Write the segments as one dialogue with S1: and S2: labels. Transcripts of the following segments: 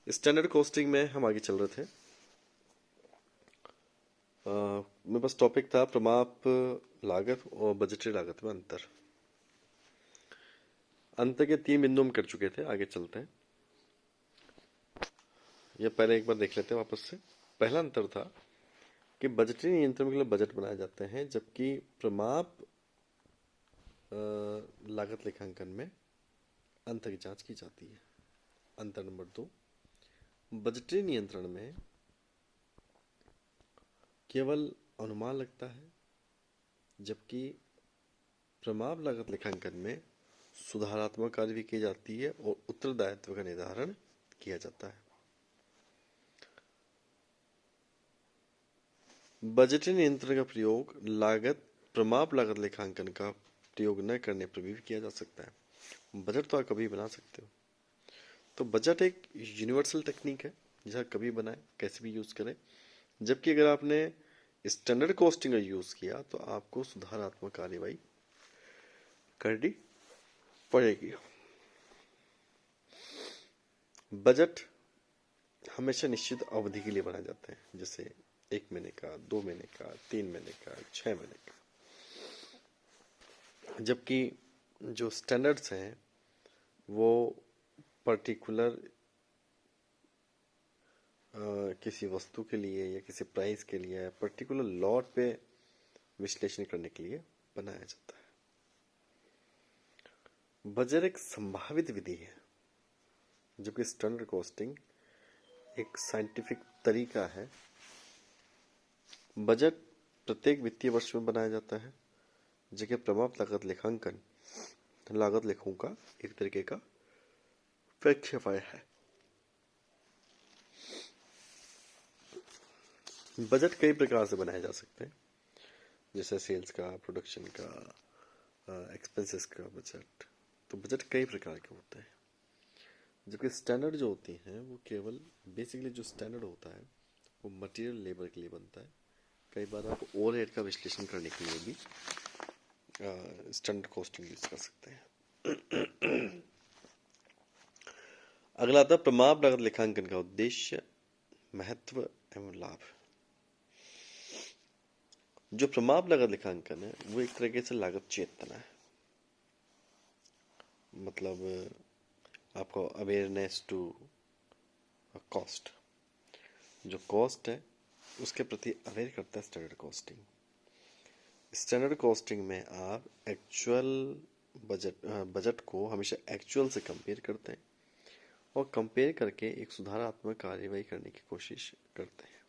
S1: Standard costing में हम आगे चल रहे थे। मेरे पास टॉपिक था प्रमाप लागत और बजटीय लागत में अंतर। अंतर के 3 बिंदु हम कर चुके थे, आगे चलते हैं। ये पहले एक बार देख लेते हैं वापस से। पहला अंतर था कि बजटीय नियंत्रण के लिए बजट बनाए जाते हैं, जबकि प्रमाप लागत लेखांकन में अंतर की जांच की जाती है। अंतर नंबर 2, बजटीय नियंत्रण में केवल अनुमान लगता है, जबकि प्रमाप लागत लेखांकन में सुधारात्मक कार्य भी की जाती है और उत्तरदायित्व का निर्धारण किया जाता है। बजटीय नियंत्रण का प्रयोग प्रमाप लागत लेखांकन का प्रयोग न करने पर भी किया जा सकता है। बजट तो आप कभी बना सकते हो। तो बजट एक यूनिवर्सल टेक्निक है, जिसे कभी बनाए कैसे भी यूज करें। जबकि अगर आपने स्टैंडर्ड कॉस्टिंग का यूज किया तो आपको सुधारात्मक कार्यवाही करनी पड़ेगी। बजट हमेशा निश्चित अवधि के लिए बनाए जाते हैं, जैसे 1 महीने का, 2 महीने का, 3 महीने का, 6 महीने का। जबकि जो स्टैंडर्ड्स हैं वो पर्टिकुलर किसी वस्तु के लिए या किसी प्राइस के लिए पर्टिकुलर लॉट पे विश्लेषण करने के लिए बनाया जाता है। बजट एक संभावित विधि है, जबकि स्टैंडर्ड कॉस्टिंग एक साइंटिफिक तरीका है। बजट प्रत्येक वित्तीय वर्ष में बनाया जाता है, जबकि प्रमाप लागत लेखांकन लागत लेखों का एक तरीके का प्रक्षेपण है। बजट कई प्रकार से बनाए जा सकते हैं, जैसे सेल्स का, प्रोडक्शन का, एक्सपेंसेस का बजट। तो बजट कई प्रकार के होते हैं, जबकि स्टैंडर्ड जो होती हैं वो केवल बेसिकली जो स्टैंडर्ड होता है वो मटेरियल लेबर के लिए बनता है। कई बार आप ओवरहेड का विश्लेषण करने के लिए भी स्टैंडर्ड कॉस्टिंग यूज कर सकते हैं। अगला आता है प्रमाप लागत लेखांकन का उद्देश्य, महत्व एवं लाभ। जो प्रमाप लागत लेखांकन है वो एक तरीके से लागत चेतना है। मतलब आपको अवेयरनेस टू कॉस्ट, जो कॉस्ट है उसके प्रति अवेयर करता है स्टैंडर्ड कॉस्टिंग। स्टैंडर्ड कॉस्टिंग में आप एक्चुअल बजट को हमेशा एक्चुअल से कंपेयर करते हैं और कंपेयर करके एक सुधारात्मक कार्यवाही करने की कोशिश करते हैं।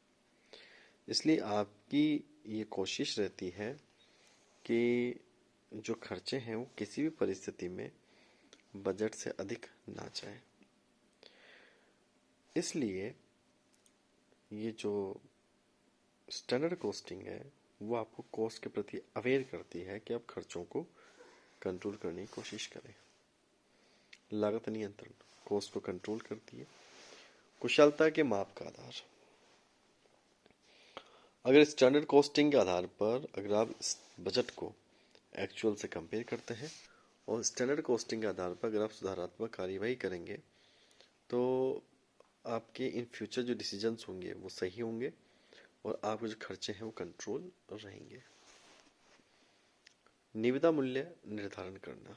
S1: इसलिए आपकी ये कोशिश रहती है कि जो खर्चे हैं वो किसी भी परिस्थिति में बजट से अधिक ना जाए। इसलिए ये जो स्टैंडर्ड कॉस्टिंग है वो आपको कॉस्ट के प्रति अवेयर करती है कि आप खर्चों को कंट्रोल करने की कोशिश करें। लागत नियंत्रण कॉस्ट को कंट्रोल करती है। कुशलता के माप का आधार, अगर स्टैंडर्ड कॉस्टिंग के आधार पर अगर आप बजट को एक्चुअल से कंपेयर करते हैं और स्टैंडर्ड कॉस्टिंग के आधार पर अगर आप सुधारात्मक कार्यवाही करेंगे तो आपके इन फ्यूचर जो डिसीजंस होंगे वो सही होंगे और आपके जो खर्चे हैं वो कंट्रोल रहेंगे। निविदा मूल्य निर्धारण करना,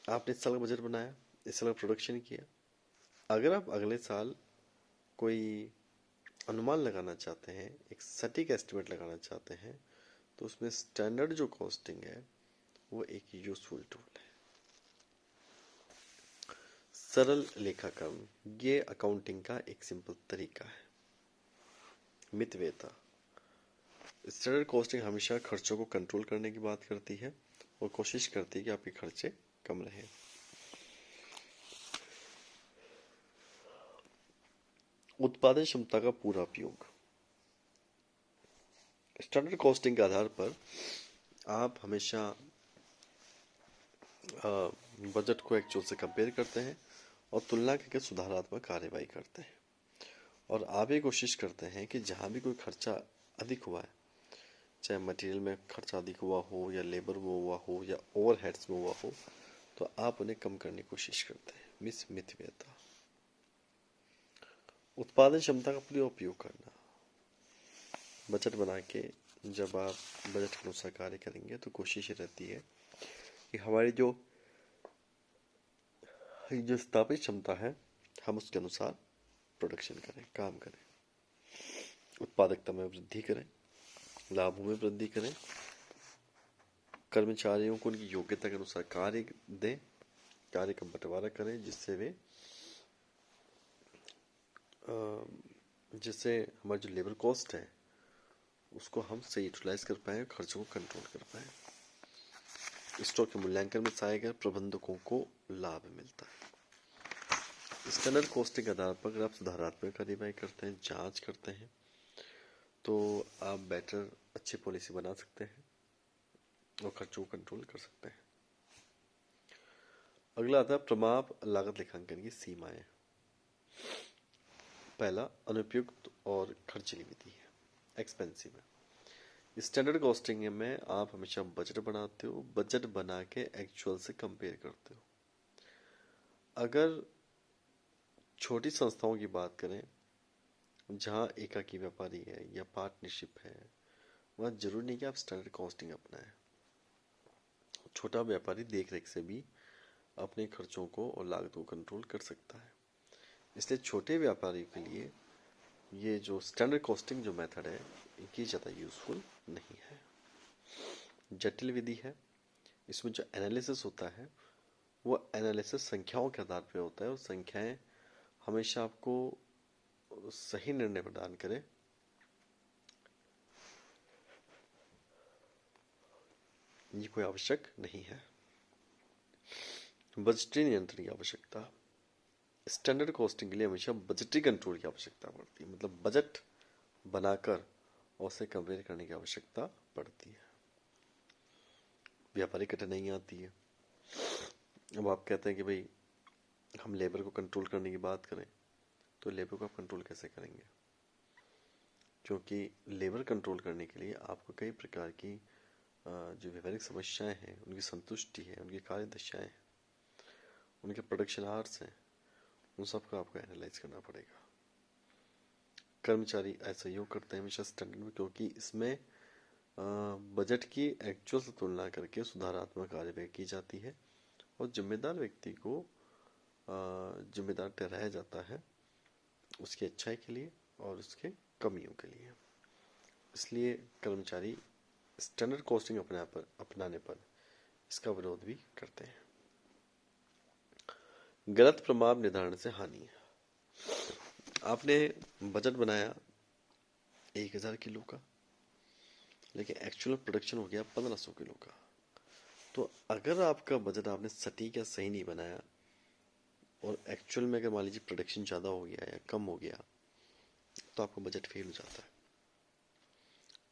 S1: आपने इस साल का बजट बनाया, इस साल का प्रोडक्शन किया। अगर आप अगले साल कोई अनुमान लगाना चाहते हैं, एक सटीक एस्टिमेट लगाना चाहते हैं, तो उसमें स्टैंडर्ड जो कॉस्टिंग है वो एक यूजफुल टूल है। सरल लेखाकरण, ये अकाउंटिंग का एक सिंपल तरीका है। मितव्ययता, स्टैंडर्ड कॉस्टिंग हमेशा खर्चों को कंट्रोल करने की बात करती है और कोशिश करती है कि आपके खर्चे कम रहें। उत्पादन क्षमता का पूरा उपयोग, स्टैंडर्ड कॉस्टिंग के आधार पर आप हमेशा बजट को एक्चुअल से कंपेयर करते हैं और तुलना करके सुधारात्मक कार्यवाही करते हैं और आप ये कोशिश करते हैं कि जहाँ भी कोई खर्चा अधिक हुआ है, चाहे मटेरियल में खर्चा अधिक हुआ हो या लेबर में हुआ हो या ओवरहेड्स में हुआ हो, तो आप उन्हें कम करने की कोशिश करते हैं। मितव्ययता। उत्पादन क्षमता का पूरा उपयोग करना। बजट बना के जब आप बजट के अनुसार कार्य करेंगे तो कोशिश ये रहती है कि हमारी जो जो स्थापित क्षमता है हम उसके अनुसार प्रोडक्शन करें, काम करें, उत्पादकता में वृद्धि करें, लाभों में वृद्धि करें, कर्मचारियों को उनकी योग्यता के अनुसार कार्य दें, कार्य का बंटवारा करें जिससे हमारा जो लेबर कॉस्ट है उसको हम सही यूटिलाइज कर पाएँ, खर्चों को कंट्रोल कर पाएँ। स्टॉक के मूल्यांकन में सहायक है, प्रबंधकों को लाभ मिलता है। स्टैंडर्ड कॉस्टिंग के आधार पर अगर आप सुधारात्मक कार्यवाही करते हैं, जांच करते हैं, तो आप बेटर अच्छी पॉलिसी बना सकते हैं और खर्चों को कंट्रोल कर सकते हैं। अगला आता है प्रमाप लागत लेखांकन की सीमाएं। पहला अनुपयुक्त और खर्चीली विधि है, एक्सपेंसिव है। स्टैंडर्ड कॉस्टिंग में आप हमेशा बजट बनाते हो, बजट बना के एक्चुअल से कंपेयर करते हो। अगर छोटी संस्थाओं की बात करें जहां एकाकी व्यापारी है या पार्टनरशिप है, वहां जरूरी नहीं कि आप स्टैंडर्ड कॉस्टिंग अपनाएं। छोटा व्यापारी देख रेख से भी अपने खर्चों को और लागतों को कंट्रोल कर सकता है। इसलिए छोटे व्यापारी के लिए ये जो स्टैंडर्ड कॉस्टिंग जो मेथड है ये ज़्यादा यूजफुल नहीं है, जटिल विधि है। इसमें जो एनालिसिस होता है वो एनालिसिस संख्याओं के आधार पर होता है और संख्याएं हमेशा आपको सही निर्णय प्रदान करें। ये कोई आवश्यक नहीं है। बजटीय नियंत्रण की आवश्यकता। स्टैंडर्ड कॉस्टिंग के लिए हमेशा बजटीय कंट्रोल की आवश्यकता पड़ती है, मतलब बजट बनाकर और उसे कंपेयर करने की आवश्यकता पड़ती है। व्यापारिक कठिनाइयाँ आती है। अब आप कहते हैं कि भाई हम लेबर को कंट्रोल करने की बात करें, तो लेबर को आप कंट्रोल कैसे करेंगे? क्योंकि लेबर कंट्रोल करने के लिए आपको कई प्रकार की जो व्यावहारिक समस्याएं हैं, उनकी संतुष्टि है, उनकी कार्य दशाएं हैं, उनके प्रोडक्शन आवर्स हैं, उन सबको आपको एनालाइज करना पड़ेगा। कर्मचारी असहयोग करते हैं हमेशा स्टैंडर्ड में, क्योंकि इसमें बजट की एक्चुअल से तुलना करके सुधारात्मक कार्यवाही की जाती है और जिम्मेदार व्यक्ति को जिम्मेदार ठहराया जाता है उसकी अच्छाई के लिए और उसके कमियों के लिए। इसलिए कर्मचारी स्टैंडर्ड कॉस्टिंग अपनाने पर इसका विरोध भी करते हैं। गलत प्रमाण निर्धारण से हानि है। आपने बजट बनाया 1000 किलो का, लेकिन एक्चुअल प्रोडक्शन हो गया 1500 किलो का। तो अगर आपका बजट आपने सटीक या सही नहीं बनाया और एक्चुअल में अगर मान लीजिए प्रोडक्शन ज़्यादा हो गया या कम हो गया, तो आपका बजट फेल हो जाता है।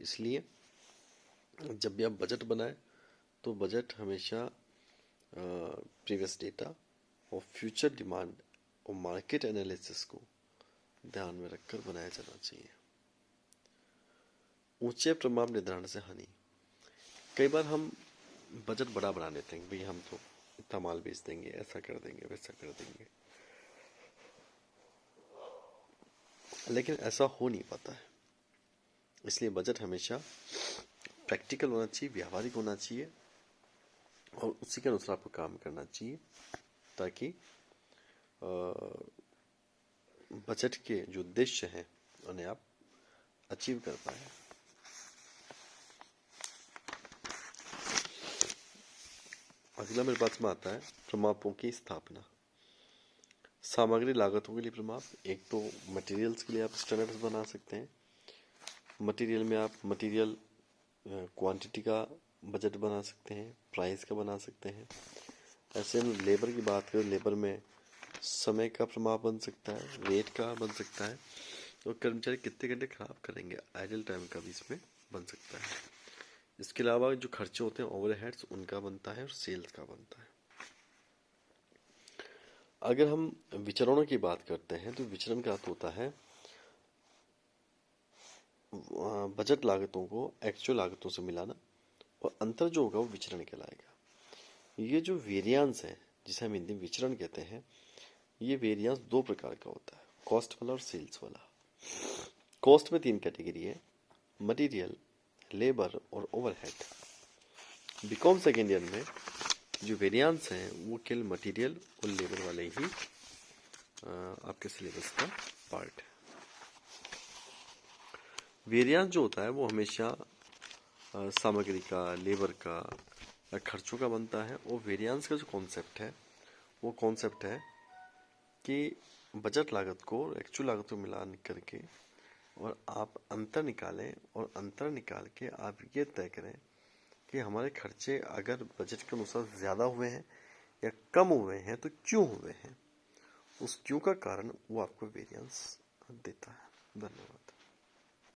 S1: इसलिए जब भी आप बजट बनाए तो बजट हमेशा प्रीवियस डेटा और फ्यूचर डिमांड और मार्केट एनालिसिस को ध्यान में रखकर बनाया जाना चाहिए। ऊंचे प्रमाण निर्धारण से हानि। कई बार हम बजट बड़ा बना लेते हैं, भाई हम तो इतना माल बेच देंगे, ऐसा कर देंगे, वैसा कर देंगे, लेकिन ऐसा हो नहीं पाता है। इसलिए बजट हमेशा प्रैक्टिकल होना चाहिए, व्यावहारिक होना चाहिए और उसी के अनुसार आपको काम करना चाहिए, ताकि बजट के जो उद्देश्य हैं उन्हें आप अचीव कर पाए। अगला मेरे पास में आता है प्रमापों की स्थापना। सामग्री लागतों के लिए प्रमाप। एक तो मटेरियल्स के लिए आप स्टैंडर्ड्स बना सकते हैं। मटेरियल में आप मटेरियल क्वांटिटी का बजट बना सकते हैं, प्राइस का बना सकते हैं। ऐसे में लेबर की बात करें, लेबर में समय का प्रमाप बन सकता है, रेट का बन सकता है और कर्मचारी कितने घंटे खराब करेंगे, आइडल टाइम का भी इसमें बन सकता है। इसके अलावा जो खर्चे होते हैं ओवरहेड्स, उनका बनता है और सेल्स का बनता है। अगर हम विचरणों की बात करते हैं तो विचरण का अर्थ होता है बजट लागतों को एक्चुअल लागतों से मिलाना और अंतर जो होगा वो विचरण कहलाएगा। ये जो वेरियांस है, जिसे हम हिंदी में विचरण कहते हैं, ये वेरियांस दो प्रकार का होता है, कॉस्ट वाला और सेल्स वाला। कॉस्ट में तीन कैटेगरी है, मटेरियल, लेबर और ओवरहेड। बीकॉम सेकेंड ईयर में जो वेरियांस हैं वो केवल मटेरियल और लेबर वाले ही आपके सिलेबस का पार्ट है। वेरियांस जो होता है वो हमेशा सामग्री का, लेबर का, खर्चों का बनता है। और वेरियांस का जो कॉन्सेप्ट है वो कॉन्सेप्ट है कि बजट लागत को एक्चुअल लागत को मिलान करके और आप अंतर निकालें, और अंतर निकाल के आप ये तय करें कि हमारे खर्चे अगर बजट के अनुसार ज़्यादा हुए हैं या कम हुए हैं तो क्यों हुए हैं। उस क्यों का कारण वो आपको वेरिएंस देता है। धन्यवाद।